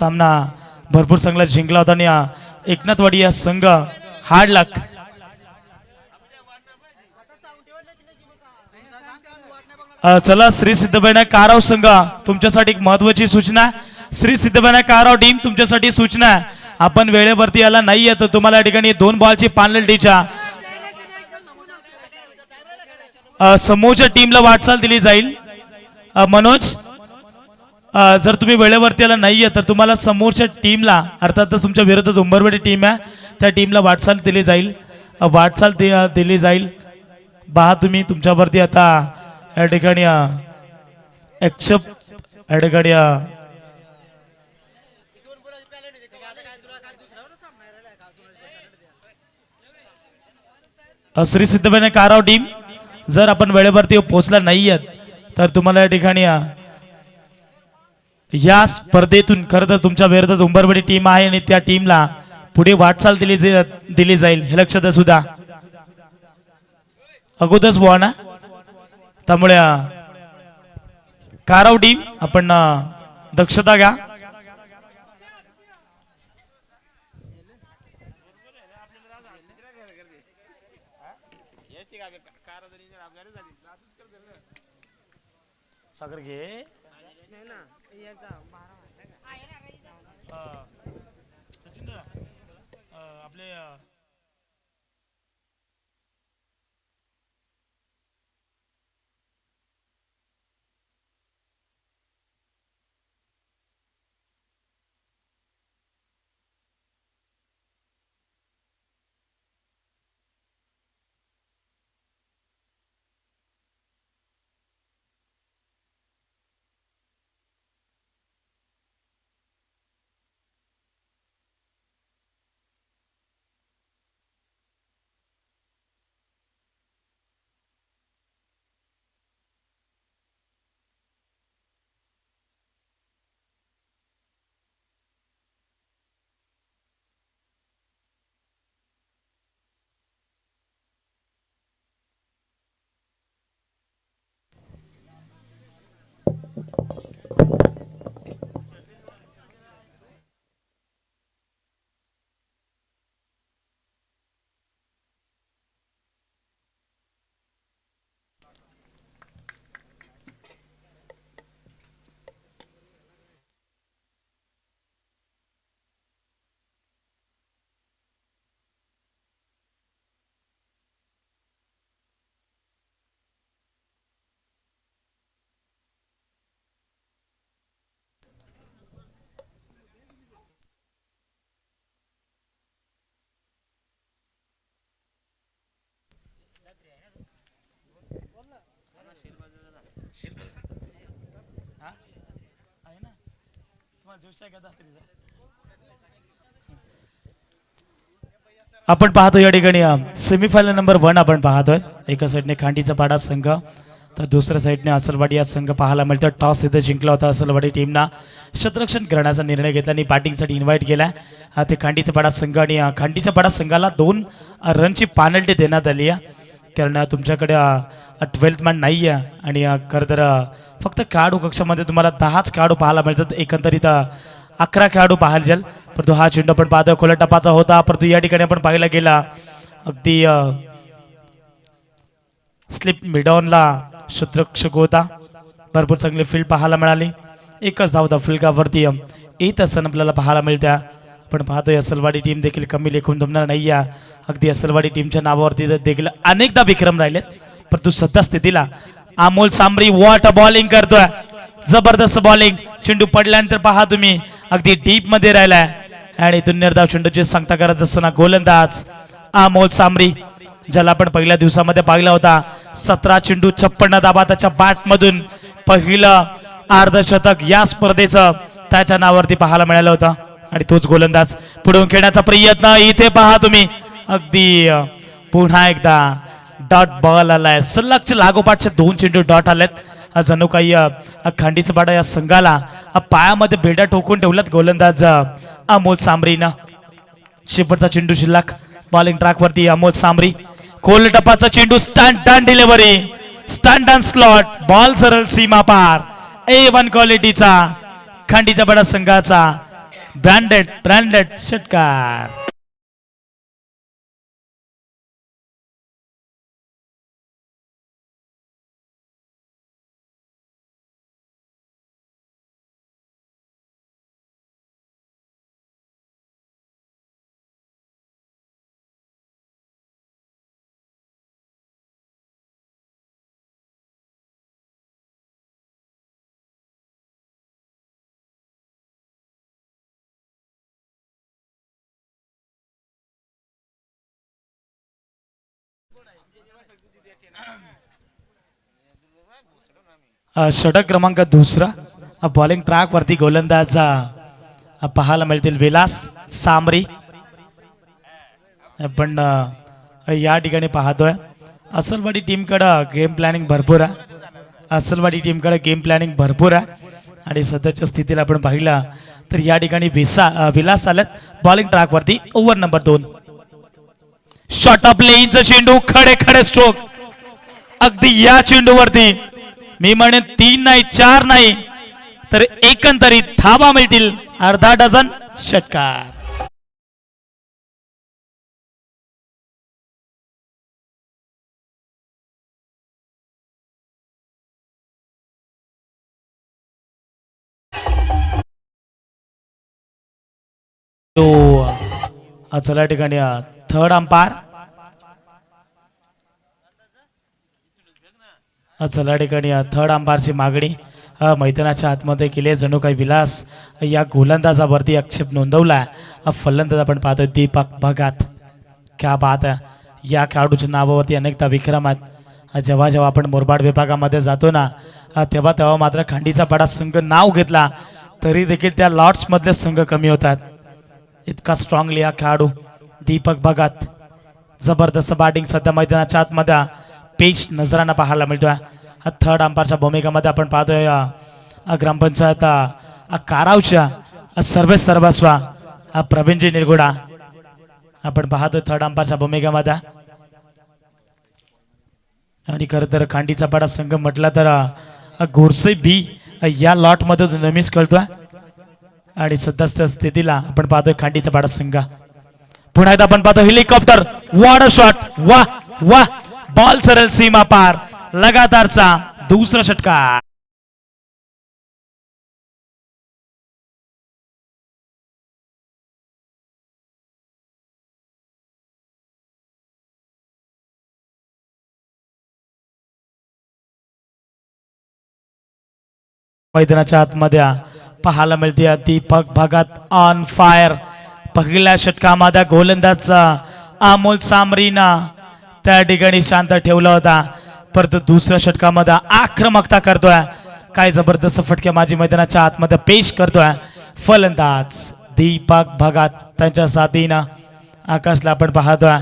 सामना भरपूर चांगला जिंकला होता आणि एकनाथवाडी या संघ हार्ड लक. चला श्री सिद्धबैना काराव संघ तुमच्यासाठी एक महत्वाची सूचना. श्री सिद्धबैना काराव टीम तुमच्यासाठी सूचना. आपण वेळेवरती याला नाही येत तुम्हाला या ठिकाणी 2 बॉलची पेनल्टीच्या समोरच्या टीमला वाटचाल दिली जाईल. मनोज जर तुम्ही वेळेवरती याला नाही येत तर तुम्हाला समोरच्या टीमला अर्थातच तुमच्या विरोधात उंबरवाडी टीम आहे त्या टीमला वाटचाल दिली जाईल. वाटचाल दिली जाईल. पहा तुम्ही तुमच्यावरती आता या ठिकाणी एक्सेप्ट या ठिकाणी श्री सिद्धबैना काराव टीम जर आपण वेळेवरती पोहोचला नाहीयेत तर तुम्हाला या ठिकाणी या स्पर्धेतून खरं तर तुमच्या विरोधात उंबरवाडी टीम आहे आणि त्या टीमला पुढे वाटचाल दिली जाईल हे लक्षात असू द्या. अगोदरच बुवा ना त्यामुळे काराव टीम आपण दक्षता घ्या. सागर घे सचिन आपले आपण पाहतो या ठिकाणी सेमीफायनल नंबर 1 आपण पाहतोय. एका साईडने खांडीचा पाडा संघ तर दुसऱ्या साईडने असलवाडी या संघ पाहायला मिळतो. टॉस इथे जिंकला होता असलवाडी टीमना क्षेत्ररक्षण करण्याचा निर्णय घेतला आणि बॅटिंगसाठी इन्व्हाइट केला. ते खांडीचा पाडा संघ आणि खांडीच्या पाडा संघाला 2 रनची पेनल्टी देण्यात आली आहे कारण तुमच्याकडे 12th मॅन नाही आहे आणि खरं तर फक्त खेळाडू कक्षामध्ये तुम्हाला 10च खेळाडू पाहायला मिळतात. एकंदरीत 11 खेळाडू पाहायला जाल. परंतु हा चेंडू आपण पाहतोय खोला टपाचा होता परंतु या ठिकाणी आपण पाहायला गेला अगदी स्लिप मिडॉनला क्षेत्ररक्षक होता. भरपूर चांगली फील्ड पाहायला मिळाली. एकच धाव फलकावरती येत असताना आपल्याला पाहायला मिळत्या. आपण पाहतोय असलवाडी टीम देखील कमी लेखून जमणार नाही आहे. अगदी असलवाडी टीमच्या नावावरती देखील अनेकदा विक्रम राहिलेत परंतु सध्या स्थितीला Amol Sambari what a bowling करतोय. जबरदस्त बॉलिंग. चेंडू पडल्यानंतर पहा तुम्ही अगदी डीप मध्ये राहिलाय आणि इथून निर्धाव चेंडूची सांगता करत असताना गोलंदाज अमोल सांबरी ज्याला आपण पहिल्या दिवसामध्ये पाहिला होता 17 चेंडू 56 धावा त्याच्या बॅट मधून पहिलं अर्धशतक या स्पर्धेचं त्याच्या नावावरती पाहायला मिळालं होतं आणि तोच गोलंदाज पुढून खेळण्याचा प्रयत्न. इथे पहा तुम्ही अगदी पुन्हा एकदा डॉट बॉल आलाय. सलगच्या लागोपाठचे 2 चेंडू डॉट आलेत. जणू काही खांडीचा पाडा या संघाला पायामध्ये बेड्या ठोकून ठेवल्यात गोलंदाज अमोल सांबरीनं. शेपटचा चेंडू शिल्लक बॉलिंग ट्रॅक वरती अमोल सांबरी. खोल टपाचा चेंडू stunt on delivery stunt on slot ball सरळ सीमा पार A1 क्वालिटीचा खांडीचा पाडा संघाचा ब्रँडेड ब्रँडेड षटकार. षटक क्रमांक दुसरा बॉलिंग ट्रॅक वरती गोलंदाज पाहायला मिळतील विलास सामरी. पण या ठिकाणी पाहतोय असलवाडी टीमकडे गेम प्लॅनिंग भरपूर आहे. असलवाडी टीमकडे गेम प्लॅनिंग भरपूर आहे आणि सध्याच्या स्थितीला आपण पाहिलं तर या ठिकाणी विलास आलेत बॉलिंग ट्रॅक वरती. Over number 2. शॉट अप लेनचा चेंडू खडे खडे स्ट्रोक. अगदी या चेंडूवरती मी म्हणेन 3 नाही 4 नाही तर एकंदरीत धावा मिळतील अर्धा डझन षटकार. चला ठिकाणी थर्ड अंपायर. चला ठिकाणी थर्ड अंपायरची मागणी मैदानाच्या आतमध्ये केली. जणू काही विलास या गोलंदाजावरती आक्षेप नोंदवला. फलंदाज आपण पाहतोय दीपक भगत. क्या बात आहे. या खेळाडूच्या नावावरती अनेकदा विक्रम आहेत. जेव्हा जेव्हा आपण मुरबाड विभागामध्ये जातो ना तेव्हा तेव्हा मात्र खांडीचा पाडा संघ नाव घेतला तरी देखील त्या लॉट्स मधले संघ कमी होतात. इतका स्ट्रॉंगली हा खेळाडू दीपक भगत. जबरदस्त बॅटिंग सध्या मैदानाच्या आतमध्ये पेश नजरांना पाहायला मिळतोय. थर्ड अंपायरच्या भूमिकेमध्ये आपण पाहतोय ग्रामपंचायत कारावच्या सर्वेस्व प्रवीणजी निरगुडा आपण पाहतोय थर्ड अंपायरच्या भूमिकेमध्ये. आणि खरं तर खांडीचा पाडा संघ म्हटला तर गोरसे बी या लॉट मध्ये नेहमीच खेळतोय आणि सध्याच्या स्थितीला आपण पाहतोय खांडीचा पाडा संघ. पुन्हा एकदा आपण पाहतो हेलिकॉप्टर. What a shot. वा वा. बॉल सरळ सीमा पार. लगातारचा दुसरा षटकार. मैदानाच्या आतमध्ये पाहायला मिळते दीपक भगत ऑन फायर. पहिल्या षटकामध्ये गोलंदाजचा अमोल सामरीना त्या ठिकाणी शांत ठेवला होता परंतु दुसऱ्या षटकामध्ये आक्रमकता करतोय. काय जबरदस्त फटके माझी मैदानाच्या आतमध्ये पेश करतोय फलंदाज दीपक भगत. त्यांच्या साथीनं आकाशला आपण पाहतोय.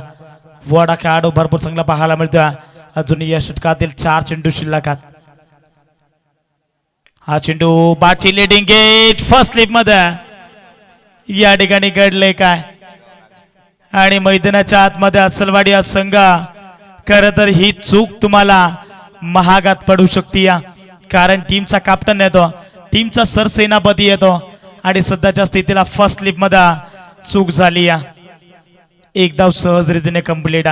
वडा खेळाडू भरपूर चांगला पाहायला मिळतोय. अजून या षटकातील 4 चेंडू शिल्लक आहेत. हा चेंडू बाची लिडिंग गेट फर्स्ट स्लिप मध्ये या ठिकाणी घडले काय आणि मैदानाच्या आतमध्ये असलवाडी हा संघ खरं तर ही चूक तुम्हाला महागात पडू शकते. कारण टीमचा कॅप्टन येतो, टीमचा सरसेनापती येतो आणि सध्याच्या स्थितीला फर्स्ट स्लिप मध्ये चूक झाली. एक धाव सहजरीतीने कंप्लीट.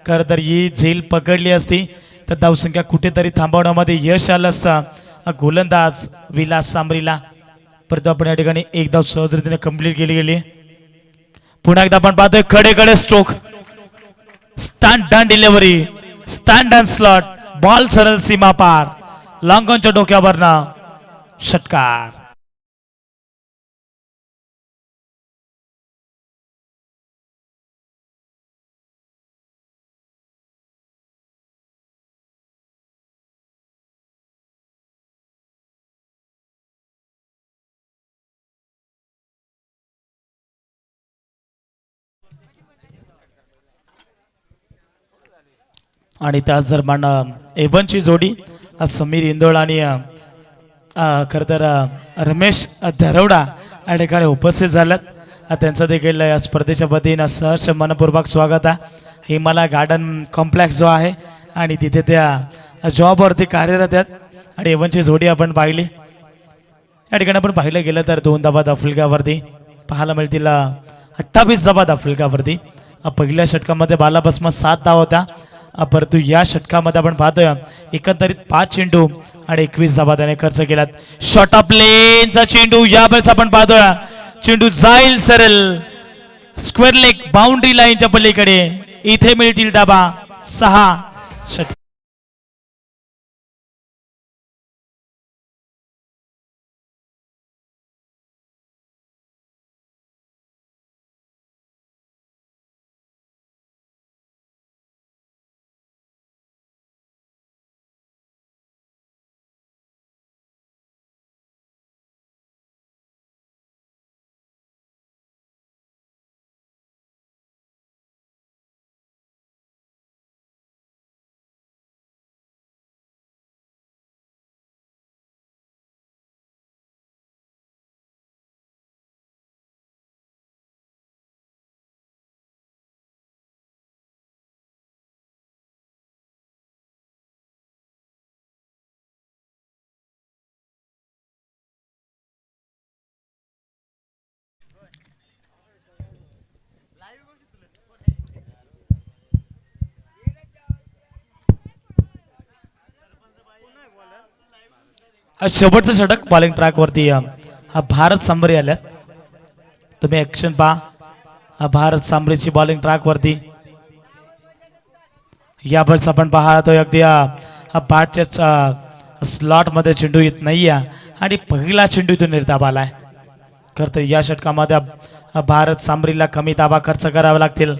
खरं तर ही झेल पकडली असती तर धावसंख्या कुठेतरी थांबवण्यामध्ये यश आलं असतं गोलंदाज विलास सामरीला. परंतु आपण या ठिकाणी एक धाव सहजरीतीने कंप्लीट केली गेली. पुन्हा एकदा आपण पाहतोय कडे कडे stroke. Stand done delivery. Stand done slot. Ball सरळ सीमा पार. लॉंगॉनच्या डोक्यावरनं षटकार. आणि त्याच दरम्यान एवनची जोडी समीर इंदोळ आणि खरं तर रमेश धरवडा या ठिकाणी उपस्थित झाल्यात. त्यांचं देखील या स्पर्धेच्या वतीनं सहर्ष मनपूर्वक स्वागत आहे. हिमालय गार्डन कॉम्प्लेक्स जो आहे आणि तिथे त्या जॉबवरती कार्यरत आहेत आणि एवनची जोडी आपण पाहिली. या ठिकाणी आपण पाहिलं गेलं तर 2 धावा फलकावरती पाहायला मिळतील 28 धावा फलकावरती. पहिल्या षटकामध्ये बालाबसमा 7 धावा होत्या, परंतु या षटकामध्ये आपण पाहतोय एकंदरीत 5 चेंडू आणि 21 धावा त्याने खर्च केल्यात. शॉर्ट ऑफ लेनचा चेंडू यावेळेस आपण पाहतोय चेंडू जाईल सरळ स्क्वेअर लेग बाउंड्री लाईनच्या पलीकडे. इथे मिळतील धावा 6. शेवटचं षटक बॉलिंग ट्रॅक वरती भारत सांबरे आल्यात. तुम्ही ऍक्शन पहा भारत सांबरेची बॉलिंग ट्रॅक वरती. यावेळेस आपण पाहतोय अगदी बॅटच्या स्लॉट मध्ये चेंडू येत नाहीये आणि पहिला चेंडू इथून निर्धाव आलाय. खरं तर या षटकामध्ये भारत सांबरीला कमी धावा खर्च करावा लागतील.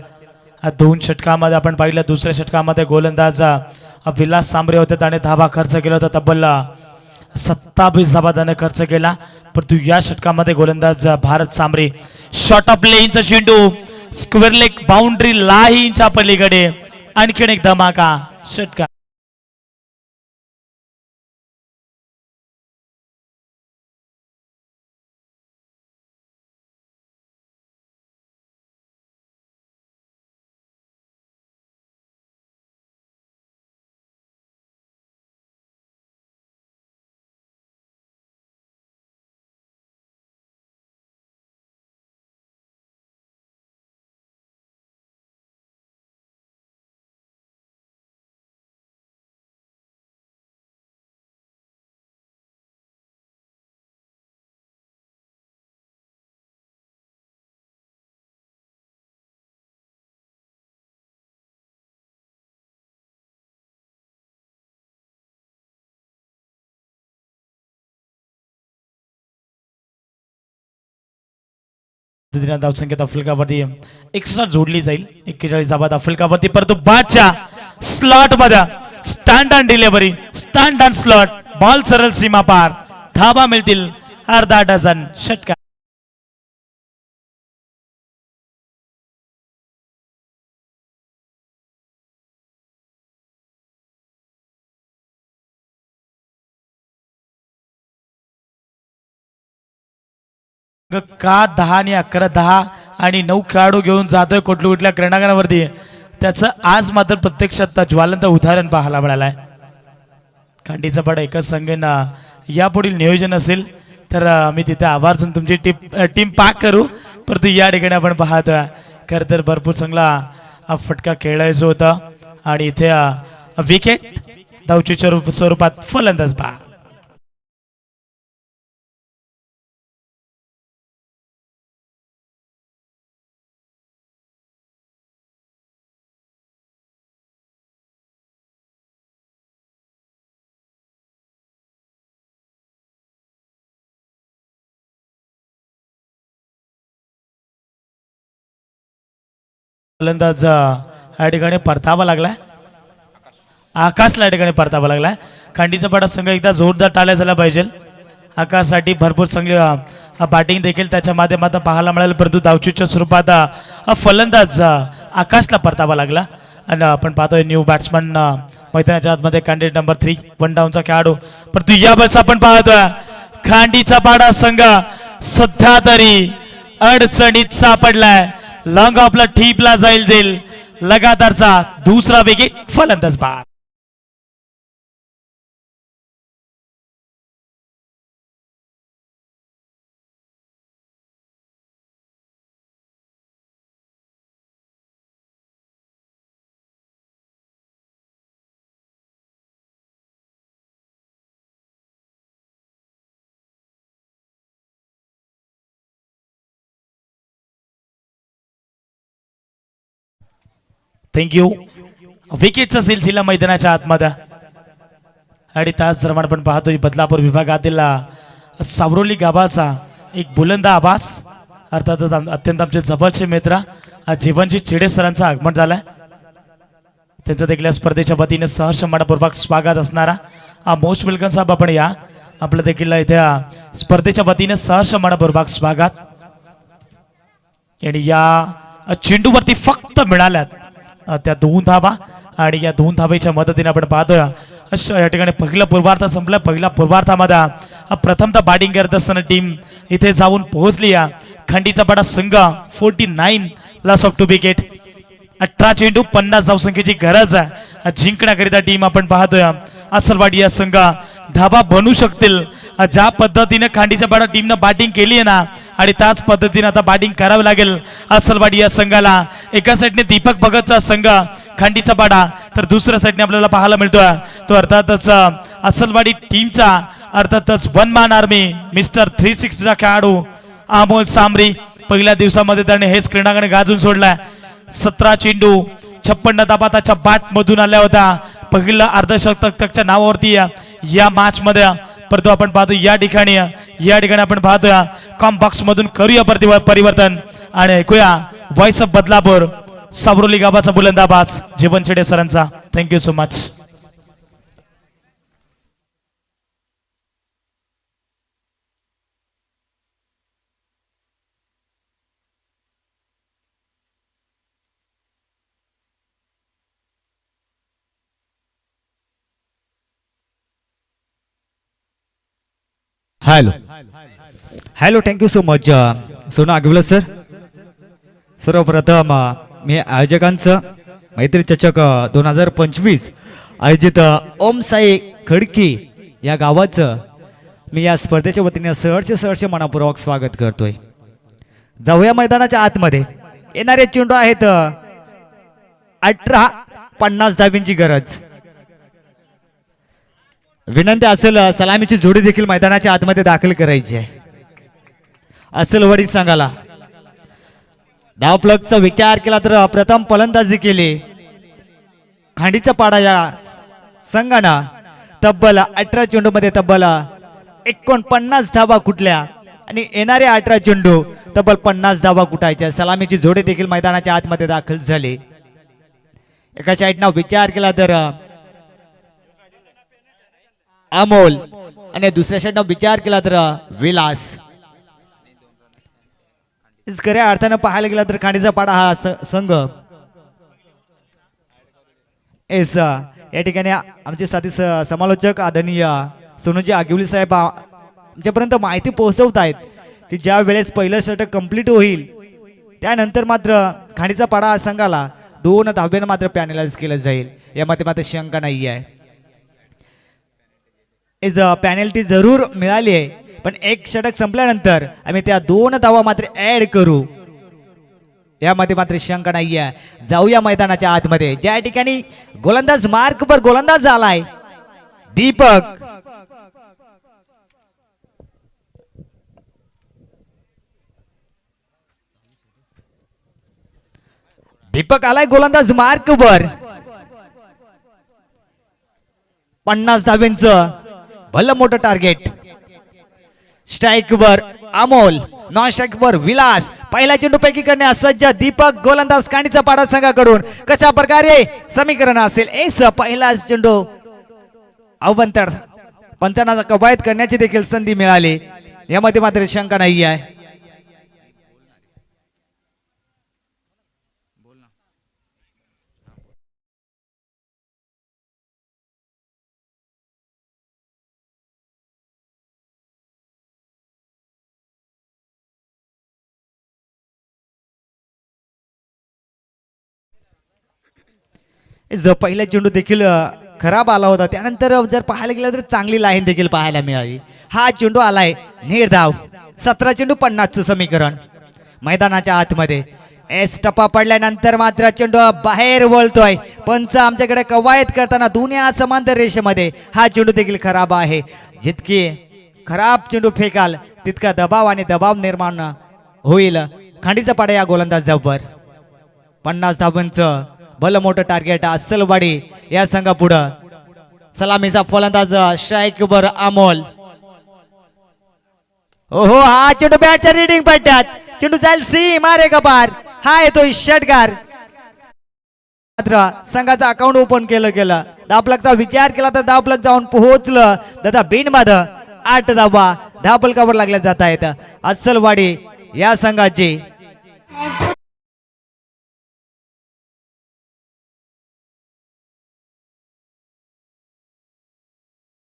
2 षटकामध्ये आपण पाहिलं दुसऱ्या षटकामध्ये गोलंदाज विलास सांबरे होते, त्याने धावा खर्च केला होता तब्बल 27 धावा त्याने खर्च केला. परंतु या षटकामध्ये गोलंदाज भारत सांबरे शॉर्ट ऑफ लेनचा चेंडू स्क्वेअर लेग बाउंड्री लाईनच्या पलीकडे. आणखीन एक धमाका षटका. धावसंख्या फलकावरती एक्स्ट्रा जोडली जाईल. 41 धावा फलकावरती, परंतु बादच्या स्लॉट मध्ये stand and delivery stand and slot ball सरळ सीमा पार. धावा मिळतील अर्धा डझन षटका. का 10 आणि 11 10 आणि 9 खेळाडू घेऊन जातोय कुठल्या कुठल्या क्रीडांगणावरती, त्याचं आज मात्र प्रत्यक्षात ज्वलंत उदाहरण पाहायला मिळालंय. खांडीचा पाडा एकच संघेन यापुढील नियोजन असेल तर मी तिथे आवर्जून तुमची टीम पाक करू. परंतु या ठिकाणी आपण पाहतोय खरं तर भरपूर चांगला फटका खेळायचं होता आणि इथे विकेट धावचीच्या स्वरूपात फलंदाज पहा. फलंदाज या ठिकाणी परतावा लागलाय. आकाशला या ठिकाणी परतावा लागलाय. खांडीचा पाडा संघ एकदा जोरदार टाळ्या झाला पाहिजे. आकाशसाठी भरपूर चांगली बॅटिंग देखील त्याच्या माध्यमातून पाहायला मिळालं, परंतु धावचीच्या स्वरूपात फलंदाज आकाशला परतावा लागला. आणि आपण पाहतोय न्यू बॅट्समन मैदानाच्या आतमध्ये कॅन्डिडेट नंबर 3 वन डाऊनचा खेळाडू. परंतु यावेळेस आपण पाहतोय खांडीचा पाडा संघ सध्या तरी अडचणीत सापडलाय. लॉंग ऑफला ठीपला जाईल लगातारचा दुसरा विकेट फलंदाज बाद. थँक्यू. विकेटचा सिलसिला मैदानाच्या आतमध्ये आणि तास दरम्यान आपण पाहतोय बदलापूर विभागातील सावरोली गावाचा एक बुलंद आवाज अर्थातच अत्यंत आमचे जवळचे मित्र जीवनजी चिडे सरांचं आगमन झालंय. त्यांचं देखील स्पर्धेच्या वतीने सहर्ष मनपूर्वक स्वागत असणारा मोस्ट वेलकम साहेब आपण या आपलं देखील इथे स्पर्धेच्या वतीने सहर्ष मनपूर्वक स्वागत. आणि या चेंडूवरती फक्त मिळाल्यात त्या 2 धावा आणि या 2 धावेच्या मदतीने आपण पाहतोय अशा या ठिकाणी पहिला पूर्वार्ध संपला. पहिल्या पूर्वार्धामध्ये प्रथमतः बॅटिंग करत असताना टीम इथे जाऊन पोहोचली. खंडीचा बडा संघ 49 लॉस ऑफ 2 विकेट. 18 चेंडू 50 धावसंख्येची गरज आहे जिंकण्याकरिता टीम आपण पाहतोय असलवाडी या संघ धाबा बनू शकतील. ज्या पद्धतीने खांडीच्या पाडा टीमनं बॅटिंग केली आहे ना आणि त्याच पद्धतीने आता बॅटिंग करावी लागेल असलवाडी या संघाला. एका साईडने दीपक भगतचा संघ खांडीचा पाडा तर दुसऱ्या साईडने आपल्याला पाहायला मिळतोय तो अर्थातच असलवाडी टीमचा अर्थातच वन मॅन आर्मी मिस्टर 360 चा खेळाडू अमोल सामरी. पहिल्या दिवसामध्ये त्याने हेच क्रीडांगण गाजून सोडलाय. 17 चेंडू 56 धावा त्याच्या बॅट मधून आल्या होत्या. पहिलं अर्धशतकाच्या नावावरती या मॅच मध्ये परंतु आपण पाहतो या ठिकाणी आपण पाहतोय कॉम बॉक्स मधून करूया परिवर्तन आणि ऐकूया व्हॉइस ऑफ बदलापूर सावरोली गावाचा बुलंदाबाज जीवन शेडे सरांचा. Thank you so much. Hello hello thank you so much Sonu Agawale sir. सर्वप्रथम मी आयोजकांचं मैत्री चषक 2025 आयोजित ओम साई खडकी या गावाचं मी या स्पर्धेच्या वतीने सहर्ष मनापूर्वक स्वागत करतोय. जाऊया मैदानाच्या आतमध्ये. येणारे चेंडू आहेत 18 50 धावींची गरज. विनंती असेल सलामीची जोडी देखील मैदानाच्या आतमध्ये दाखल करायची आहे असलवाडी संघाला. धाव प्लगचा विचार केला तर प्रथम फलंदाजी केली खांडीचा पाडा या संघानं. तब्बल 18 चेंडू मध्ये तब्बल 49 धावा कुठल्या आणि येणारे 18 चेंडू तब्बल 50 धावा कुठायच्या. सलामीची जोडी देखील मैदानाच्या आतमध्ये दाखल झाली. एका साईडनं विचार केला तर अमोल आणि दुसऱ्या साईडनं विचार केला तर विलास. खऱ्या अर्थानं पाहायला गेला तर खांडीचा पाडा हा संघ या ठिकाणी आमचे साथी समालोचक आदरणीय सोनूजी आगिवली साहेब आमच्यापर्यंत माहिती पोहोचवत आहेत की ज्या वेळेस पहिलं षटक कंप्लीट होईल त्यानंतर मात्र खांडीचा पाडा हा संघाला 2 धाब्यानं मात्र पॅनलाइज केलं जाईल. यामध्ये मात्र शंका नाही आहे. पॅनल्टी जरूर मिळाली आहे पण एक षटक संपल्यानंतर आम्ही त्या 2 धावा मात्र ऍड करू यामध्ये मात्र शंका नाही आहे. जाऊया मैदानाच्या आतमध्ये. ज्या ठिकाणी गोलंदाज मार्कवर गोलंदाज झालाय दीपक. दीपक आलाय गोलंदाज मार्कवर. 50 धाव्यांचं भलं मोठं टार्गेट. स्ट्राइक वर अमोल, नॉन स्ट्राइक वर विलास. पहिल्या चेंडू पैकी करण्यास सज्ज दीपक. गोलंदाज खांडीचा पाडा संघाकडून कशा प्रकारे समीकरण असेल. एस पहिला चेंडू अवंतर पंचांना कवायत करण्याची देखील संधी मिळाली. यामध्ये मात्र शंका नाही आहे. पहिला चेंडू देखील खराब आला होता. त्यानंतर जर पाहायला गेलं तर चांगली लाईन देखील पाहायला मिळाली. हा चेंडू आलाय निर्धाव. 17 चेंडू 50चं समीकरण मैदानाच्या आतमध्ये. एस टप्पा पडल्यानंतर मात्र चेंडू बाहेर वळतोय. पंच आमच्याकडे कवायत करताना दोन्ही समांतर रेषेमध्ये. हा चेंडू देखील खराब आहे. जितकी खराब चेंडू फेकाल तितका दबाव आणि दबाव निर्माण होईल खांडीचा पाडा या गोलंदाजावर. 50 धावांचं भलं मोठं टार्गेट अस्सलवाडी या संघापुढं. सलामीचा फलंदाज स्ट्राईक वर अमोल. ओहो हा चेंडू बॅटच्या रीडिंग पट्ट्यात, चेंडू जाईल सी मारे का पार. हा येतोय षटकार. मात्र संघाचा अकाउंट ओपन केलं. धावफलकचा विचार केला तर धावफलक जाऊन पोहोचलं. दादा बिन बाद 8 धावा धावफलकावर लागल्या जात आहेत अस्सलवाडी या संघाची.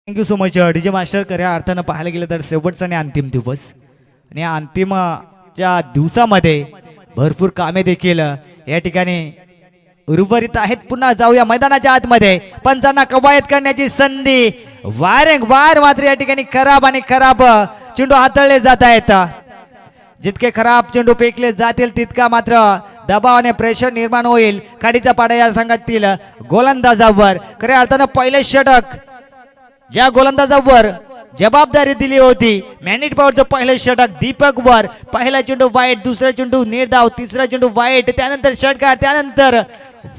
Thank you so much DJ master. खऱ्या अर्थानं पाहायला गेलं तर शेवटचा आणि अंतिम दिवस, आणि या अंतिमच्या दिवसामध्ये भरपूर कामे देखील या ठिकाणी उर्वरित आहेत. पुन्हा जाऊया मैदानाच्या आतमध्ये. पंचांना कवायत करण्याची संधी वारंवार मात्र या ठिकाणी खराब चेंडू हाताळले जात आहेत. जितके खराब चेंडू फेकले जातील तितका मात्र दबाव आणि प्रेशर निर्माण होईल खाडीचा पाडा या संघातील गोलंदाजावर. खऱ्या अर्थानं पहिले षटक ज्या गोलंदाजावर जबाबदारी दिली होती मॅनिट पॉवरचं पहिलं षटक दीपक वर. पहिला चेंडू वाईट, दुसरा चेंडू निर्धाव, तिसरा चेंडू वाईट, त्यानंतर षटकार, त्यानंतर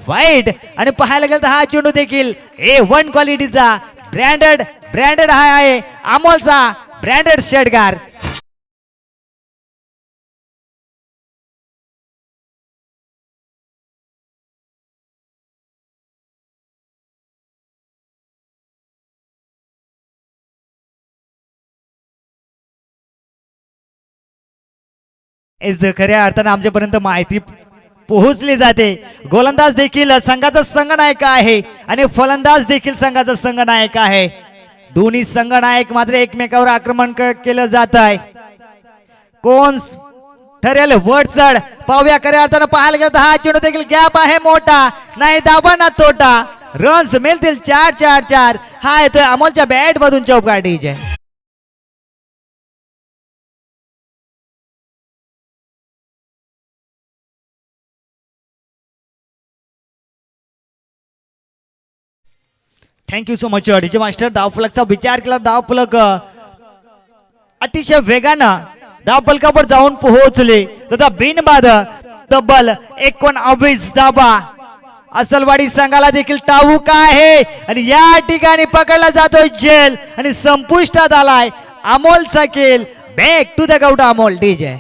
वाईट. आणि पाहायला गेलं तर हा चेंडू देखील A1 क्वालिटीचा ब्रँडेड हा आहे अमोलचा ब्रँडेड षटकार. खऱ्या अर्थानं आमच्यापर्यंत माहिती पोहोचली जाते. गोलंदाज देखील संघाचा संघनायक आहे आणि फलंदाज देखील संघाचा संघनायक आहे. दोन्ही संघनायक मात्र एकमेकावर आक्रमण केलं जात आहे. कोण ठरेल वरचढ पाहूया. खऱ्या अर्थानं पाहायला गेलं तर हा चेंडू देखील गॅप आहे मोठा, नाही दाबा ना तोटा. रन्स मिळतील 4-4-4. हा येतोय अमोलच्या बॅट मधून चौकार DJ. Thank you so much DJ master. धावफलकचा विचार केला. धावफलक अतिशय वेगानं धावफलकावर जाऊन पोहोचले. दादा बिनबाद तब्बल 19 धावा अस्सलवाडी संघाला देखील टावूक आहे. आणि या ठिकाणी पकडला जातोय जेल आणि संपुष्टात आलाय अमोलचा खेळ. Back to the ground Amol DJ.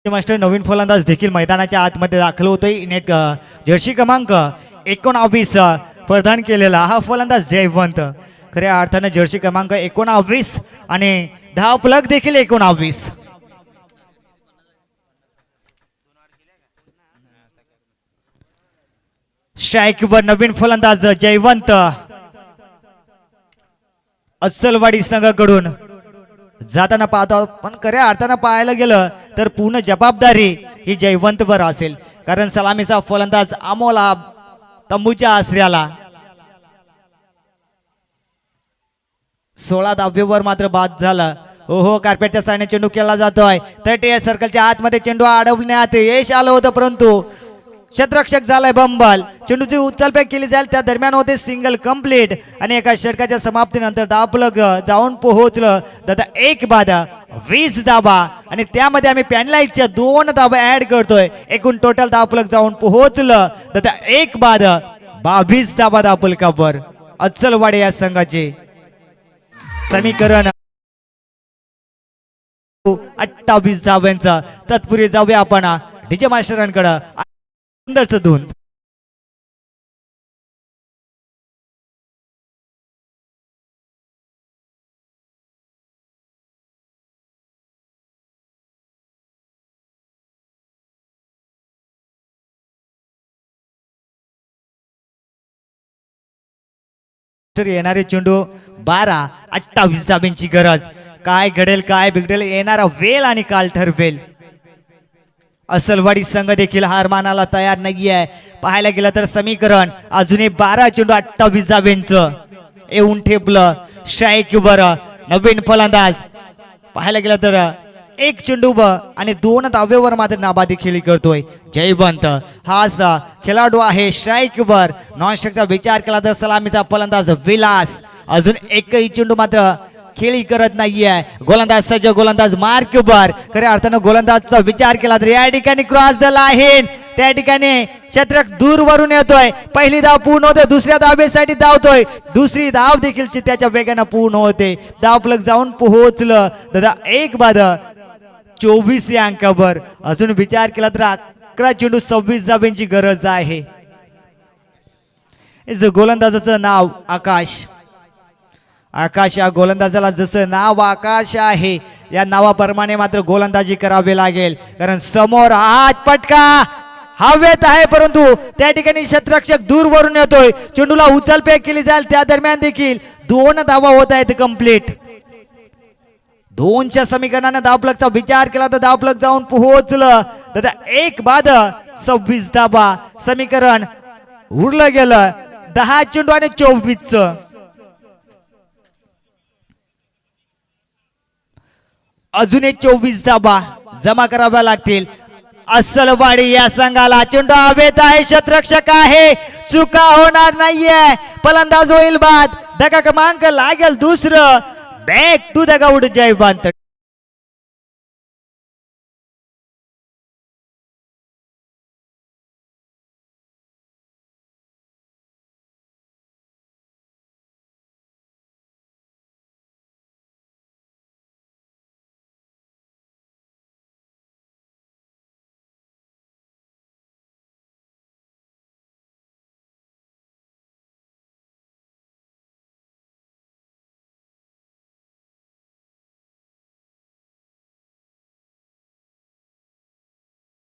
Master नवीन फलंदाज देखील मैदानाच्या आतमध्ये दाखल होतोय. नेट जर्सी क्रमांक 19 प्रदान केलेला हा फलंदाज जयवंत. खऱ्या अर्थानं जर्सी क्रमांक 19 आणि धावफलक देखील 19. स्ट्राईकवर नवीन फलंदाज जयवंत अस्सलवाडी संघाकडून जाताना पाहतो. पण खऱ्या अर्थानं पाहायला गेलं तर पूर्ण जबाबदारी ही जयवंतवर असेल, कारण सलामीचा फलंदाज अमोल हा तंबूच्या आश्रयाला 16 धावेवर मात्र बाद झाला. हो कार्पेटच्या साईडने चेंडू केला जातोय. 38 सर्कलच्या आतमध्ये चेंडू अडवण्यात यश आलं होतं, परंतु क्षेत्ररक्षक झालाय बंबल. चेंडूची उचलफेक केली जाईल त्या दरम्यान होते सिंगल कंप्लीट आणि एका षटकाच्या समाप्तीनंतर धावफलक जाऊन पोहोचलं. दादा 1 बाद 20 धावा आणि त्यामध्ये आम्ही पॅनलाईटच्या 2 धावा ऍड करतोय. एकूण टोटल धावफलक जाऊन पोहोचलं दादा 1 बाद 22 धावा धावफलकावर अस्सलवाडी या संघाचे समीकरण 28 धाव्यांचं. तत्पूर्वी जाऊया आपण डीजे मास्टरांकडे. सुंदरचं धून येणारे चेंडू 12 28 धाब्यांची गरज. काय घडेल काय बिघडेल येणारा वेळ आणि काल ठरवेल. अस्सलवाडी संघ देखील हार मानायला तयार नाहीये. पाहायला गेलं तर समीकरण अजूनही 12 चेंडू 28 धाब्यांचं येऊन ठेपलं. स्ट्राईक वर नवीन फलंदाज पाहायला गेलं तर एक चेंडू आणि 2 धावेवर मात्र नाबादी खेळी करतोय जयवंत. हा असा खेळाडू आहे स्ट्राईक वर. नॉन स्ट्राईकचा विचार केला तर सलामीचा फलंदाज विलास. अजून एकही चेंडू मात्र खेळी करत नाहीये. गोलंदाज सज्ज, गोलंदाज मार्क वर. खऱ्या अर्थानं गोलंदाजचा विचार केला तर या ठिकाणी क्रॉस द लाईन. त्या ठिकाणी शतक दूरवरून येतोय. पहिली धाव पूर्ण होते, दुसऱ्या धावेसाठी धावतोय. दुसरी धाव देखील चित्त्याच्या वेगानं पूर्ण होते. धाव फलक जाऊन पोहोचलं दादा. एक बाद 24 या अंकावर. अजून विचार केला तर 11 चेंडू 26 धाब्यांची गरज आहे. गोलंदाजाचं नाव आकाश. आकाश या गोलंदाजाला जसं नाव आकाश आहे या नावाप्रमाणे मात्र गोलंदाजी करावी लागेल. कारण समोर हात पटका हवेत आहे, परंतु त्या ठिकाणी क्षेत्ररक्षक दूरवरून येतोय. चेंडूला उचलफेक केली जाईल. त्या दरम्यान देखील 2 धावा होत आहेत कंप्लीट. 2च्या समीकरणाने धावफलकचा विचार केला तर धावफलक जाऊन पोहोचलं दादा. एक बाद 26 धाबा. समीकरण उरलं गेलं 10 चेंडू आणि 24. अजून एक 24 धाबा जमा कराव्या लागतील. अस्सलवाडी या संघाला चेंडू हवेत आहे. क्षेत्ररक्षक आहे, चुका होणार नाहीये. फलंदाज होईल बाद. धक्का क्रमांक लागेल दुसरं. Back to the ground Jaywant.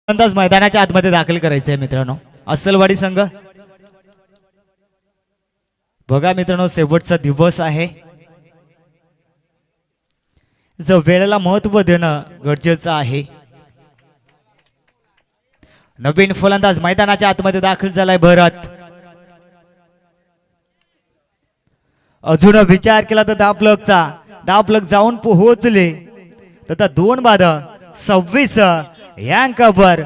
गोलंदाज मैदानाच्या आतमध्ये दाखल करायचे आहे मित्रांनो. अस्सलवाडी संघ बघा मित्रांनो, शेवटचा दिवस आहे. जर वेळेला महत्व देणं गरजेचं आहे. नवीन फलंदाज मैदानाच्या आतमध्ये दाखल झालाय भरत. अजून विचार केला तर धावफलक जाऊन पोहोचले तर 2 बाद 26 या अंकावर.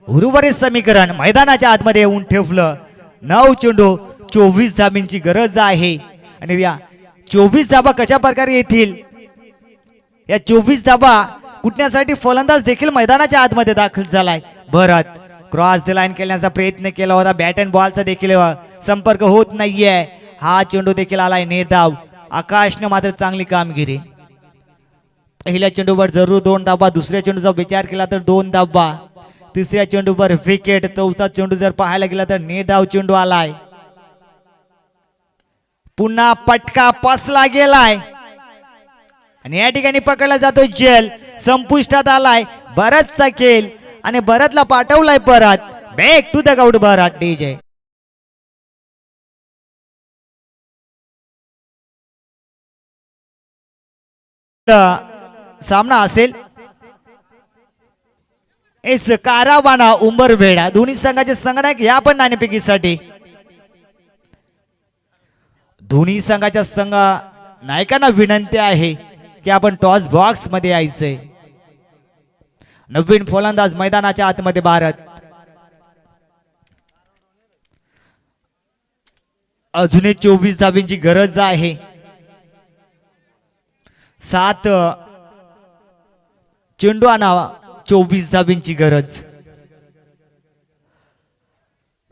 उर्वरित समीकरण मैदानाच्या आतमध्ये येऊन ठेवलं. 9 चेंडू 24 धाब्यांची गरज आहे. आणि या 24 धाबा कशा प्रकारे येतील, या 24 धाबा कुठण्यासाठी फलंदाज देखील मैदानाच्या आतमध्ये दाखल झालाय भरत. क्रॉस द लाईन केल्याचा प्रयत्न केला होता. बॅट अँड बॉलचा देखील संपर्क होत नाहीये. हा चेंडू देखील आलाय निर्धाव. आकाशने मात्र चांगली कामगिरी. पहिल्या चेंडूवर जरूर 2 धाबा. दुसऱ्या चेंडूचा विचार केला तर 2 धाबा. तिसऱ्या चेंडूवर विकेट. चौथा चेंडू जर पाहायला गेला तर निर्धाव चेंडू आलाय. पुन्हा पटका पसला गेलाय आणि या ठिकाणी पकडला जातोय जेल. संपुष्टात आलाय भरतचा खेळ आणि भरतला पाठवलाय परत. Back to the ground Bharat. DJ सामना असेल एस कारावाना उंबरवेडा. दोन्ही संघाचे संघनायक या पण नाणेफेकीसाठी. दोन्ही संघाच्या संघ नायकांना विनंती आहे की आपण टॉस बॉक्स मध्ये यायचंय. नवीन फलंदाज मैदानाच्या आतमध्ये भारत. अजूनही 24 धाब्यांची गरज आहे. 7 चेंडू आणावा 24 धाब्यांची गरज.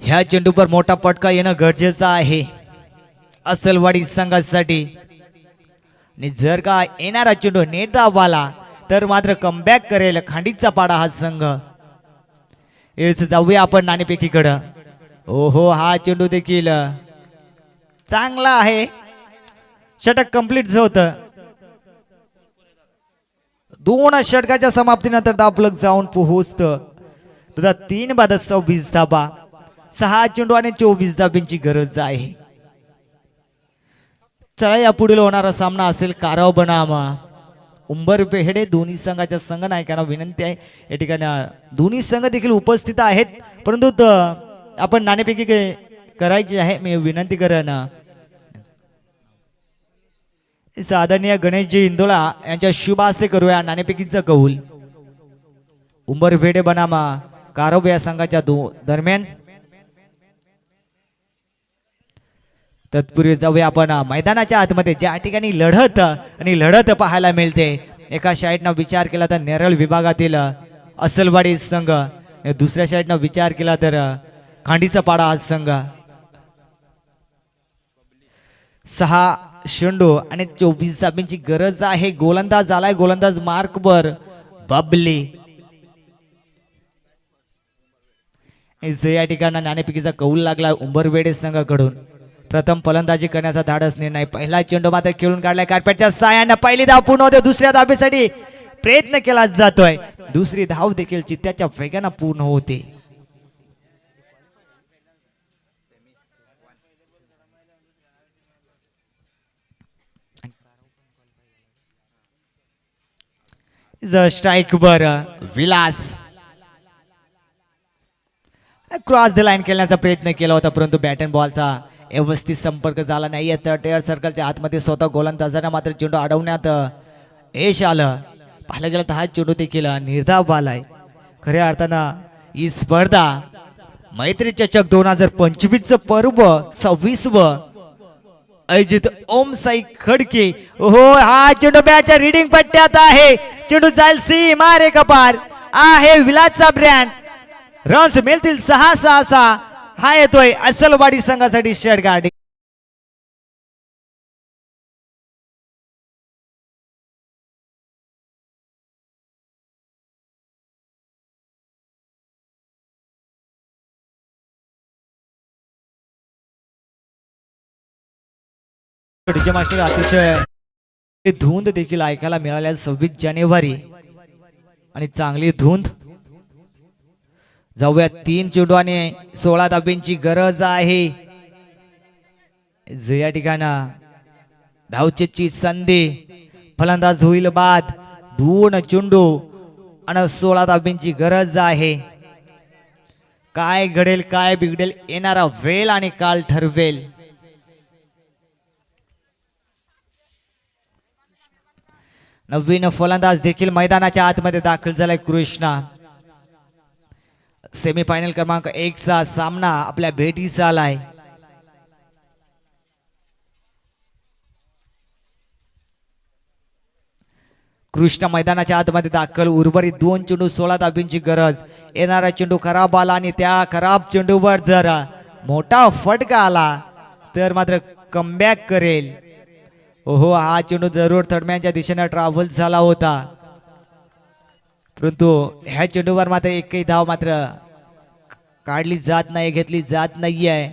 ह्या चेंडूवर मोठा पटका येणं गरजेचं आहे अस्सलवाडी संघासाठी. आणि जर का येणारा चेंडू नेट धावाला तर मात्र कमबॅक करेल खांडीचा पाडा हा संघ. जाऊया आपण नाणेफेकीकडं. ओहो, हा चेंडू देखील चांगला आहे. षटक कंप्लीट होतं. 2 षटकाच्या समाप्तीनंतर धावफलक जाऊन पोहोचतं. 3 बाद 26 धाबा. 6 चेंडू आणि 24 धाब्यांची गरज आहे. चला, या पुढील होणारा सामना असेल काराव बनाम उंबरपेढे. दोन्ही संघाच्या संघनायकांना विनंती आहे. या ठिकाणी दोन्ही संघ देखील उपस्थित आहेत, परंतु आपण नाणेफेकी करायची आहे. मी विनंती करेन आदरणीय गणेशजी इंदोळा यांच्या शुभ हस्ते करूया नाणेफेकीचा कौल. उंबरवेडे बनामा कारव या संघाच्या दरम्यान. तत्पूर्वी जाऊया आपण मैदानाच्या आतमध्ये ज्या ठिकाणी लढत पाहायला मिळते. एका साईडनं विचार केला तर नेरळ विभागातील असलवाडी संघ, दुसऱ्या साईडनं विचार केला तर खांडीचा पाडा हा संघ. 6 शेंडू आणि 24 धाब्यांची गरज आहे. गोलंदाज आलाय, गोलंदाज मार्कवर बबली. या ठिकाणी नाणेफेकीचा कौल लागला उंबरवेडे संघाकडून. प्रथम फलंदाजी करण्याचा धाडस निर्णय. पहिला चेंडू मात्र खेळून काढलाय कार्पेटच्या साह्याने. पहिली धाव पूर्ण होते. दुसऱ्या धावेसाठी प्रयत्न केला जातोय. दुसरी धाव देखील चित्त्याच्या वेगाने पूर्ण होते. स्ट्राइक वर विलास क्रॉस द लाईन खेळण्याचा प्रयत्न केला होता, परंतु बॅट अँड बॉलचा व्यवस्थित संपर्क झाला नाही. तटीय सर्कलच्या आतमध्ये स्वतः गोलंदाजांना मात्र चेंडू अडवण्यात यश आलं. पाहिलं गेलं तर हा चेंडू देखील निर्धाव आलाय. खऱ्या अर्थानं ही स्पर्धा मैत्री चषक 2025 पर्व 26व आयोजित ओम साई खडके. हो, हा चेंडू बॅटच्या रीडिंग पट्ट्यात आहे. चेंडू जाईल सी मारे कपार आहे विलासचा ब्रँड. रन्स मिळतील 6-6. हा येतोय असलवाडी संघासाठी षटकार. डीजे मास्टर अतिशय धुंद देखील ऐकायला मिळाल्या 26 जानेवारी आणि चांगली धुंद. जाऊया 3 चेंडू आणि 16 धाब्यांची गरज आहे. या ठिकाणी धावचेची संधी. फलंदाज होईल बाद. 2 चेंडू आणि 16 धाब्यांची गरज आहे. काय घडेल काय बिघडेल येणारा वेळ आणि काल ठरवेल. नवीन फलंदाज देखील मैदानाच्या आतमध्ये दाखल झालाय कृष्णा. सेमीफायनल क्रमांक 1 चा सामना आपल्या भेटीस आलाय. कृष्णा मैदानाच्या आतमध्ये दाखल. उर्वरित 2 चेंडू 16 धाब्यांची गरज. येणारा चेंडू खराब आला आणि त्या खराब चेंडूवर जर मोठा फटका आला तर मात्र कमबॅक करेल. ओहो, हा चेंडू जरूर थडम्यांच्या दिशेने ट्रॅव्हल झाला होता, परंतु ह्या चेंडूवर मात्र एकही धाव मात्र काढली जात नाही, घेतली जात नाहीये.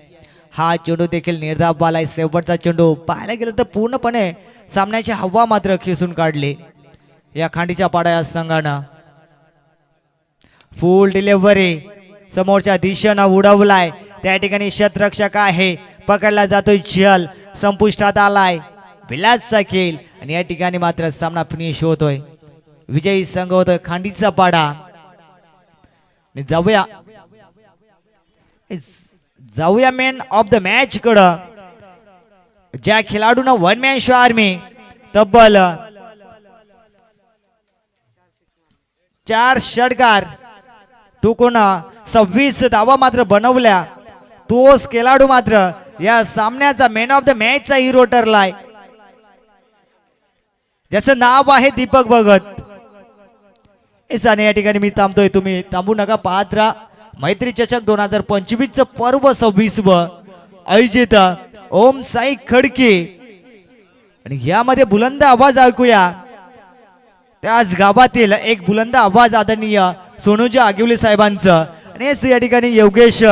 हा चेंडू देखील निर्धाव बालाय. शेवटचा चेंडू पाहायला गेलं तर पूर्णपणे सामन्याची हवा मात्र खेचून काढली या खांडीच्या पाडा या संघानं. फुल डिलिव्हरी समोरच्या दिशेनं उडवलाय. त्या ठिकाणी शतरक्षक आहे, पकडला जातोय झेल. संपुष्टात आलाय विलासचा खेळ आणि या ठिकाणी मात्र सामना फिनिश होतोय. विजयी संघ होतोय खांडीचा पाडा. जाऊया मॅन ऑफ द मॅच कडं. ज्या खेळाडूंना 1 मॅन शो आर्मी तब्बल 4 षटकार टोकून 26 धावा मात्र बनवल्या, तोच खेळाडू मात्र या सामन्याचा मॅन ऑफ द मॅच चा हिरो ठरलाय. ज्याचं नाव आहे दीपक भगत. या ठिकाणी मी थांबतोय, तुम्ही थांबू नका, पाहत राहा. मैत्री चषक 2025 पर्व 26 आयोजित ओम साई खडके. आणि यामध्ये बुलंद आवाज ऐकूया त्याच गावातील एक बुलंद आवाज आदरणीय सोनूजी आगिवले साहेबांचं. आणि या ठिकाणी योगेश